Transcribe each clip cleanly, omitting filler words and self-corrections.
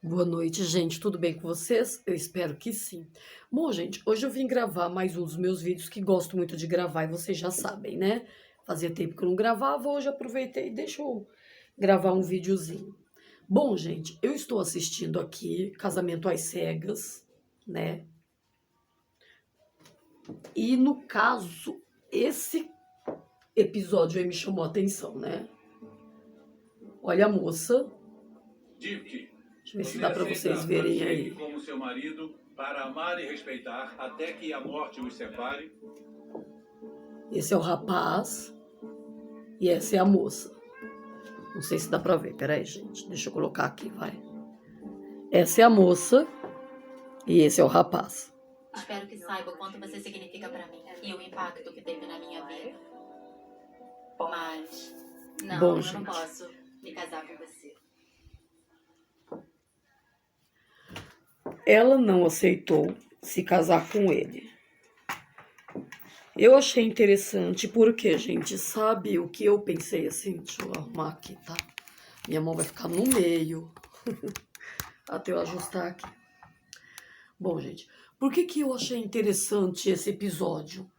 Boa noite, gente. Tudo bem com vocês? Eu espero que sim. Bom, gente, hoje eu vim gravar mais um dos meus vídeos que gosto muito de gravar e vocês já sabem, né? Fazia tempo que eu não gravava, hoje aproveitei e deixa eu gravar um videozinho. Bom, gente, eu estou assistindo aqui Casamento às Cegas, né? E no caso, esse episódio aí me chamou a atenção, né? Olha a moça. Dick, Deixa eu ver se você dá para vocês aceita verem Frank aí. como seu marido para amar e respeitar até que a morte os separe? Esse é o rapaz e essa é a moça. Não sei se dá pra ver. Peraí, gente. Deixa eu colocar aqui, vai. Essa é a moça e esse é o rapaz. Espero que saiba o quanto você significa pra mim e o impacto que teve na minha vida. Mas não, Bom, eu gente, não posso me casar com você. ela não aceitou se casar com ele. Eu achei interessante porque, gente, sabe o que eu pensei assim? Deixa eu arrumar aqui, tá? Minha mão vai ficar no meio. Até eu ajustar aqui. Bom, gente, por que que eu achei interessante esse episódio?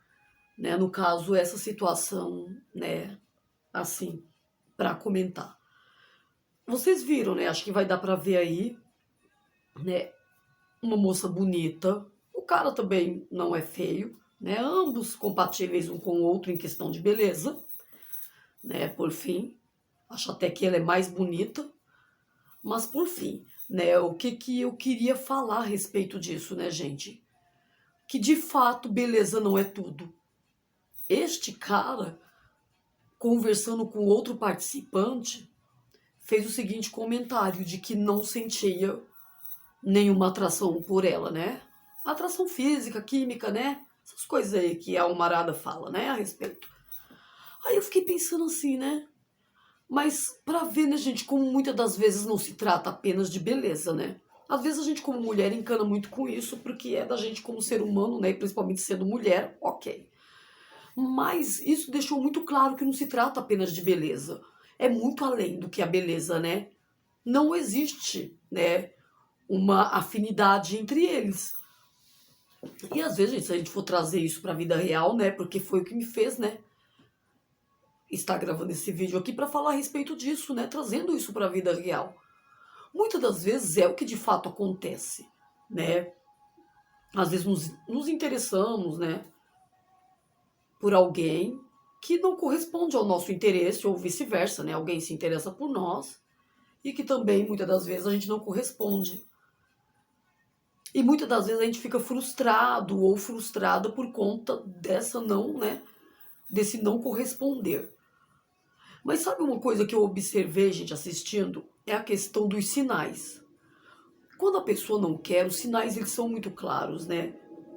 Né? No caso, essa situação, né? Assim, para comentar. Vocês viram, né? Acho que vai dar para ver aí, né? Uma moça bonita. O cara também não é feio, né? Ambos compatíveis um com o outro em questão de beleza, né? Por fim, acho até que ela é mais bonita, mas por fim, né? O que que eu queria falar a respeito disso, né, gente? Que de fato beleza não é tudo. Este cara, conversando com outro participante, fez o seguinte comentário de que não sentia nenhuma atração por ela, né? Atração física, química, né? Essas coisas aí que a Almarada fala, né, a respeito. Aí eu fiquei pensando assim, né? Mas pra ver, né, gente, como muitas das vezes não se trata apenas de beleza, né? Às vezes a gente como mulher encana muito com isso, porque é da gente como ser humano, né, e principalmente sendo mulher, ok. Mas isso deixou muito claro que não se trata apenas de beleza. É muito além do que a beleza, né? Não existe, né, uma afinidade entre eles. E às vezes, gente, se a gente for trazer isso para a vida real, né? Porque foi o que me fez, né? Estar gravando esse vídeo aqui para falar a respeito disso, né? Trazendo isso para a vida real. Muitas das vezes é o que de fato acontece, né? Às vezes nos interessamos, né? Por alguém que não corresponde ao nosso interesse ou vice-versa, né? Alguém se interessa por nós e que também muitas das vezes a gente não corresponde. E muitas das vezes a gente fica frustrado ou frustrada por conta dessa não, né? Desse não corresponder. Mas sabe uma coisa que eu observei, gente, assistindo? É a questão dos sinais. Quando a pessoa não quer, os sinais eles são muito claros, né?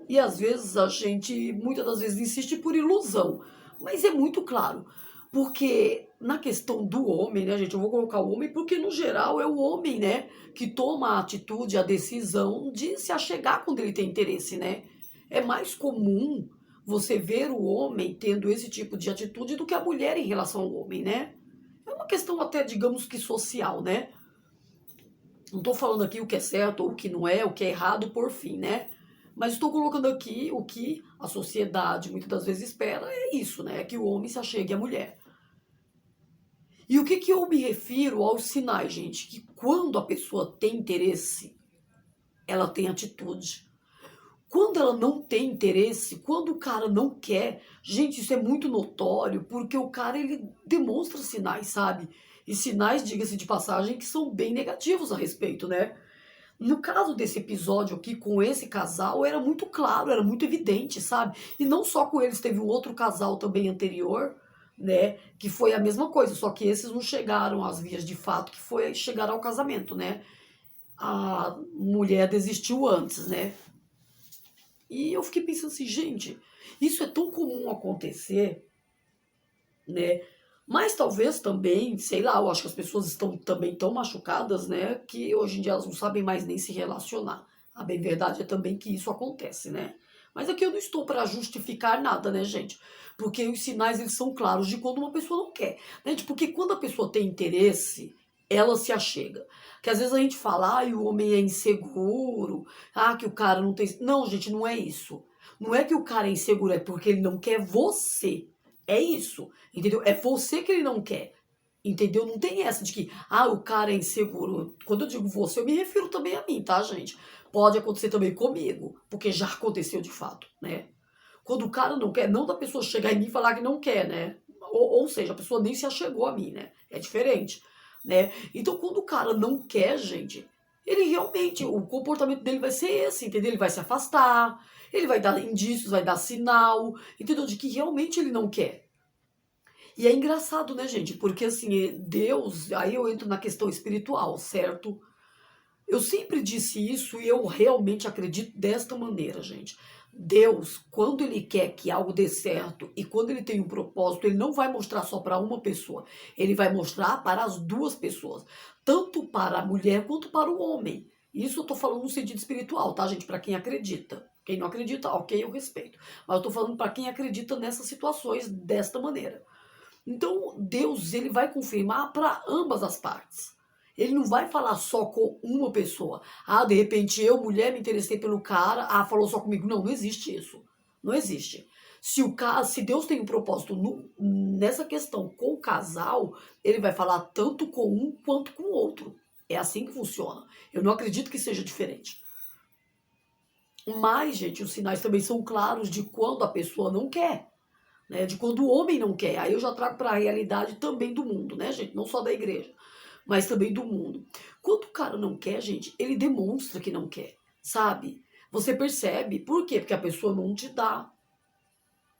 E às vezes a gente, muitas das vezes, insiste por ilusão. Mas é muito claro. Porque na questão do homem, né, gente? Eu vou colocar o homem porque, no geral, é o homem, né? Que toma a atitude, a decisão de se achegar quando ele tem interesse, né? É mais comum você ver o homem tendo esse tipo de atitude do que a mulher em relação ao homem, né? É uma questão até, digamos que social, né? Não estou falando aqui o que é certo ou o que não é, o que é errado por fim, né? Mas estou colocando aqui o que a sociedade muitas das vezes espera, é isso, né? É que o homem se achegue à mulher. E o que que eu me refiro aos sinais, gente? Que quando a pessoa tem interesse, ela tem atitude. Quando ela não tem interesse, quando o cara não quer, gente, isso é muito notório, porque o cara ele demonstra sinais, sabe? E sinais, diga-se de passagem, que são bem negativos a respeito, né? No caso desse episódio aqui com esse casal, era muito claro, era muito evidente, sabe? E não só com eles, teve um outro casal também anterior, né? Que foi a mesma coisa, só que esses não chegaram às vias de fato, que foi chegar ao casamento, né? A mulher desistiu antes, né? E eu fiquei pensando assim, gente, isso é tão comum acontecer, né? Mas talvez também, sei lá, eu acho que as pessoas estão também tão machucadas, né? Que hoje em dia elas não sabem mais nem se relacionar. A bem verdade é também que isso acontece, né? Mas aqui eu não estou para justificar nada, né, gente? Porque os sinais eles são claros de quando uma pessoa não quer, né? Porque quando a pessoa tem interesse, ela se achega. Que às vezes a gente fala, ah, o homem é inseguro, ah, que o cara não tem... Não, gente, não é isso. Não é que o cara é inseguro, é porque ele não quer você. É isso, entendeu? É você que ele não quer. Entendeu? Não tem essa de que, ah, o cara é inseguro. Quando eu digo você, eu me refiro também a mim, tá, gente? Pode acontecer também comigo, porque já aconteceu de fato, né? Quando o cara não quer, não da pessoa chegar em mim e falar que não quer, né? Ou seja, a pessoa nem se achegou a mim, né? É diferente, né? Então, quando o cara não quer, gente, ele realmente, o comportamento dele vai ser esse, entendeu? Ele vai se afastar, ele vai dar indícios, vai dar sinal, entendeu? De que realmente ele não quer. E é engraçado, né, gente? Porque assim, Deus, aí eu entro na questão espiritual, certo? Eu sempre disse isso e eu realmente acredito desta maneira, gente. Deus, quando ele quer que algo dê certo e quando ele tem um propósito, ele não vai mostrar só para uma pessoa, ele vai mostrar para as duas pessoas, tanto para a mulher quanto para o homem. Isso eu tô falando no sentido espiritual, tá, gente? Para quem acredita. Quem não acredita, ok, eu respeito. Mas eu tô falando para quem acredita nessas situações desta maneira. Então, Deus, ele vai confirmar para ambas as partes. Ele não vai falar só com uma pessoa. Ah, de repente eu, mulher, me interessei pelo cara, ah, falou só comigo. Não, não existe isso. Não existe. Se Deus tem um propósito nessa questão com o casal, ele vai falar tanto com um quanto com o outro. É assim que funciona. Eu não acredito que seja diferente. Mas, gente, os sinais também são claros de quando a pessoa não quer. Né, de quando o homem não quer. Aí eu já trago para a realidade também do mundo, né, gente? Não só da igreja, mas também do mundo. Quando o cara não quer, gente, ele demonstra que não quer, sabe? Você percebe. Por quê? Porque a pessoa não te dá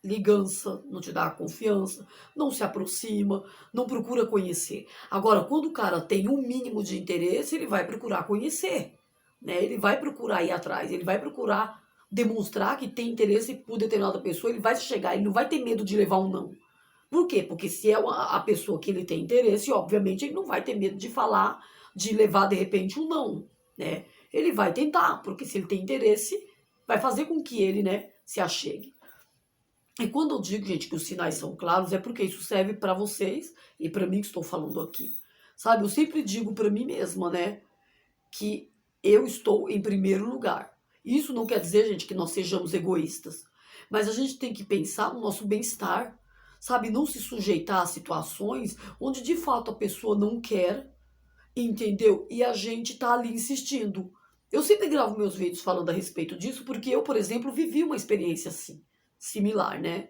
ligança, não te dá confiança, não se aproxima, não procura conhecer. Agora, quando o cara tem um mínimo de interesse, ele vai procurar conhecer, né? Ele vai procurar ir atrás, ele vai procurar demonstrar que tem interesse por determinada pessoa, ele vai chegar, ele não vai ter medo de levar um não. Por quê? Porque se é a pessoa que ele tem interesse, obviamente ele não vai ter medo de falar, de levar de repente um não, né? Ele vai tentar, porque se ele tem interesse, vai fazer com que ele, né, se achegue. E quando eu digo, gente, que os sinais são claros, é porque isso serve para vocês e para mim que estou falando aqui. Sabe, eu sempre digo para mim mesma, né, que eu estou em primeiro lugar. Isso não quer dizer, gente, que nós sejamos egoístas, mas a gente tem que pensar no nosso bem-estar, sabe, não se sujeitar a situações onde de fato a pessoa não quer, entendeu? E a gente tá ali insistindo. Eu sempre gravo meus vídeos falando a respeito disso, porque eu, por exemplo, vivi uma experiência assim, similar, né?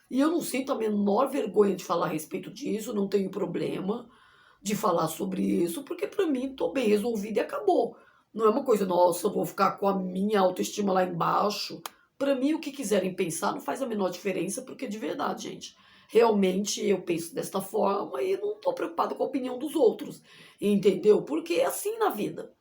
E eu não sinto a menor vergonha de falar a respeito disso, não tenho problema de falar sobre isso, porque pra mim tô bem resolvida e acabou. Não é uma coisa, nossa, eu vou ficar com a minha autoestima lá embaixo. Pra mim, o que quiserem pensar não faz a menor diferença, porque de verdade, gente, realmente eu penso desta forma e não tô preocupado com a opinião dos outros, entendeu? Porque é assim na vida,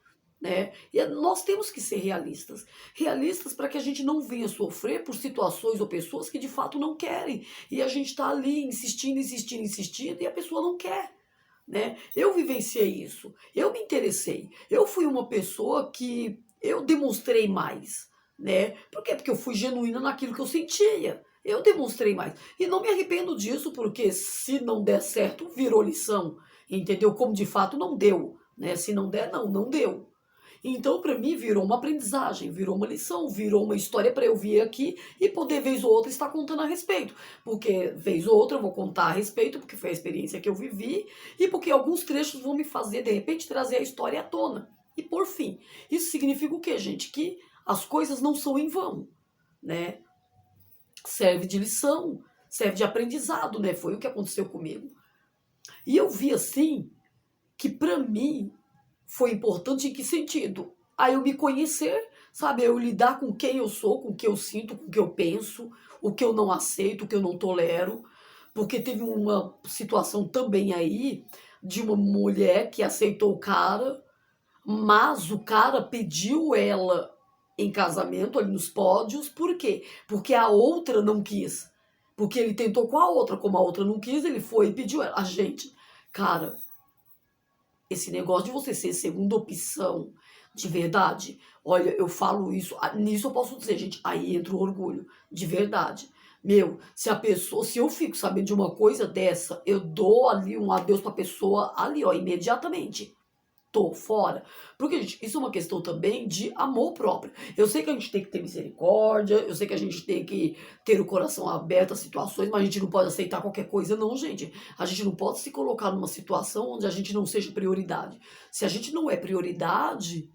né? E nós temos que ser realistas. Realistas para que a gente não venha sofrer por situações ou pessoas que de fato não querem. E a gente tá ali insistindo, insistindo, insistindo e a pessoa não quer. Né? Eu vivenciei isso, eu me interessei, eu fui uma pessoa que eu demonstrei mais, né? Por quê? Porque eu fui genuína naquilo que eu sentia, eu demonstrei mais. E não me arrependo disso, porque se não der certo, virou lição, entendeu? Como de fato não deu, né? Se não der, não deu. Então, para mim, virou uma aprendizagem, virou uma lição, virou uma história para eu vir aqui e poder, vez ou outra, estar contando a respeito. Porque, vez ou outra, eu vou contar a respeito, porque foi a experiência que eu vivi, e porque alguns trechos vão me fazer, de repente, trazer a história à tona. E, por fim, isso significa o quê, gente? Que as coisas não são em vão, né? Serve de lição, serve de aprendizado, né? Foi o que aconteceu comigo. E eu vi, assim, que para mim foi importante em que sentido? Aí eu me conhecer, sabe? Eu lidar com quem eu sou, com o que eu sinto, com o que eu penso, o que eu não aceito, o que eu não tolero. Porque teve uma situação também aí de uma mulher que aceitou o cara, mas o cara pediu ela em casamento, ali nos pódios. Por quê? Porque a outra não quis. Porque ele tentou com a outra, como a outra não quis, ele foi e pediu ela. A gente, cara, esse negócio de você ser segunda opção, de verdade, olha, eu falo isso, nisso eu posso dizer, gente, aí entra o orgulho, de verdade. Meu, se eu fico sabendo de uma coisa dessa, eu dou ali um adeus pra pessoa ali, ó, imediatamente. tô fora. Porque, gente, isso é uma questão também de amor próprio. Eu sei que a gente tem que ter misericórdia, eu sei que a gente tem que ter o coração aberto às situações, mas a gente não pode aceitar qualquer coisa, não, gente. A gente não pode se colocar numa situação onde a gente não seja prioridade. Se a gente não é prioridade,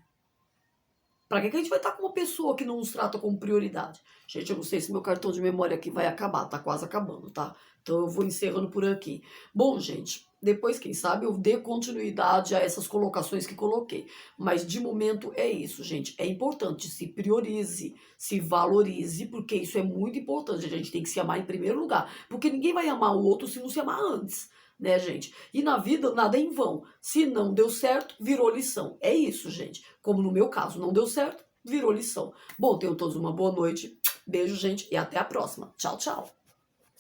pra que a gente vai estar com uma pessoa que não nos trata como prioridade? Gente, eu não sei se meu cartão de memória aqui vai acabar, tá quase acabando, tá? Então eu vou encerrando por aqui. Bom, gente, depois, quem sabe, eu dê continuidade a essas colocações que coloquei. Mas de momento é isso, gente. É importante, se priorize, se valorize, porque isso é muito importante. A gente tem que se amar em primeiro lugar. Porque ninguém vai amar o outro se não se amar antes, né, gente? E na vida, nada é em vão. Se não deu certo, virou lição. É isso, gente. Como no meu caso, não deu certo, virou lição. Bom, tenham todos uma boa noite. Beijo, gente, e até a próxima. Tchau, tchau.